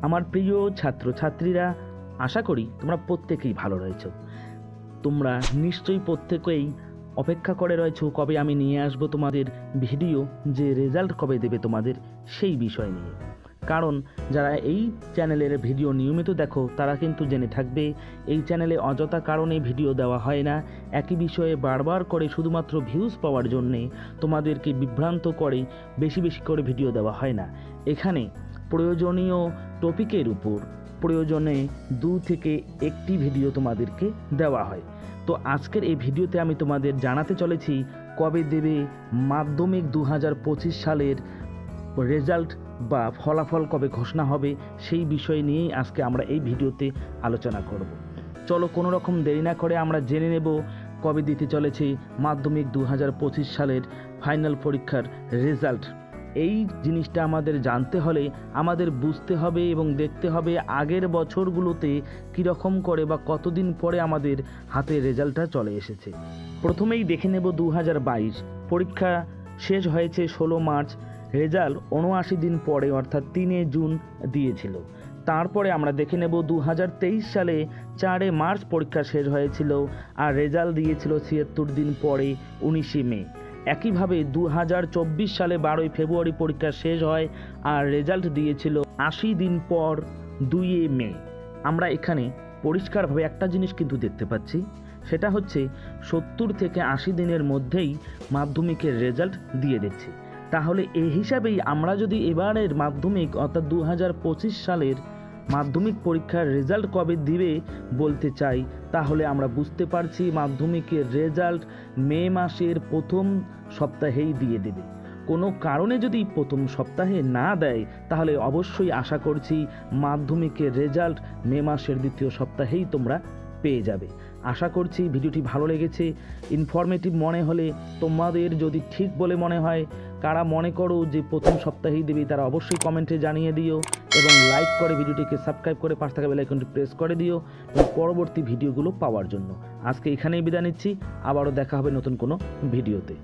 আমার প্রিয় ছাত্রছাত্রীরা, আশা করি তোমরা প্রত্যেকেই ভালো রয়েছো। তোমরা নিশ্চয়ই প্রত্যেকেই অপেক্ষা করে রয়েছো কবে আমি নিয়ে আসবো তোমাদের ভিডিও, যে রেজাল্ট কবে দেবে তোমাদের সেই বিষয় নিয়ে। কারণ যারা এই চ্যানেলের ভিডিও নিয়মিত দেখো তারা কিন্তু জেনে থাকবে এই চ্যানেলে অযথা কারণে ভিডিও দেওয়া হয় না। একই বিষয়ে বারবার করে শুধুমাত্র ভিউজ পাওয়ার জন্যে তোমাদেরকে বিভ্রান্ত করে বেশি বেশি করে ভিডিও দেওয়া হয় না। এখানে প্রয়োজনীয় টপিকের উপর প্রয়োজনে 2 থেকে 1টি ভিডিও তোমাদেরকে দেওয়া হয়। তো আজকের এই ভিডিওতে আমি তোমাদের জানাতে চলেছি কবে দেবে মাধ্যমিক 2025 সালের রেজাল্ট বা ফলাফল কবে ঘোষণা হবে সেই বিষয় নিয়েই আজকে আমরা এই ভিডিওতে আলোচনা করব। চলো কোনো রকম দেরি না করে আমরা জেনে নেব কবে দিতে চলেছে মাধ্যমিক 2025 সালের ফাইনাল পরীক্ষার রেজাল্ট। এই জিনিসটা আমাদের জানতে হলে আমাদের বুঝতে হবে এবং দেখতে হবে আগের বছরগুলোতে কীরকম করে বা কতদিন পরে আমাদের হাতে রেজাল্টটা চলে এসেছে। প্রথমেই দেখে নেব 2022 পরীক্ষা শেষ হয়েছে 16 মার্চ, রেজাল্ট 79 দিন পরে অর্থাৎ 3 জুন দিয়েছিল। তারপরে আমরা দেখে নেব 2023 সালে 4 মার্চ পরীক্ষা শেষ হয়েছিল আর রেজাল্ট দিয়েছিল 76 দিন পরে 19 মে। একইভাবে 2024 সালে 12 ফেব্রুয়ারি পরীক্ষা শেষ হয় আর রেজাল্ট দিয়েছিল 80 দিন পর 2 মে। আমরা এখানে পরিষ্কারভাবে একটা জিনিস কিন্তু দেখতে পাচ্ছি, সেটা হচ্ছে 70 থেকে 80 দিনের মধ্যেই মাধ্যমিকের রেজাল্ট দিয়ে দিচ্ছে। তাহলে এই হিসাবেই আমরা যদি এবারের মাধ্যমিক অর্থাৎ 2025 সালের মাধ্যমিক পরীক্ষার রেজাল্ট কবে দিবে বলতে চাই, তাহলে আমরা বুঝতে পারছি মাধ্যমিকের রেজাল্ট মে মাসের প্রথম সপ্তাহেই দিয়ে দেবে। কোনো কারণে যদি প্রথম সপ্তাহে না দেয় তাহলে অবশ্যই আশা করছি মাধ্যমিকের রেজাল্ট মে মাসের দ্বিতীয় সপ্তাহেই তোমরা পেয়ে যাবে। আশা করছি ভিডিওটি ভালো লেগেছে, ইনফরমেটিভ মনে হলে, তোমাদের যদি ঠিক বলে মনে হয়, কারা মনে করো যে প্রথম সপ্তাহেই দেবে তারা অবশ্যই কমেন্টে জানিয়ে দিও এবং লাইক করে ভিডিওটিকে সাবস্ক্রাইব করে পাশে থাকা বেল আইকনটি প্রেস করে দিও পরবর্তী ভিডিওগুলো পাওয়ার জন্য। আজকে এখানেই বিদায় নিচ্ছি, আবারও দেখা হবে নতুন কোনো ভিডিওতে।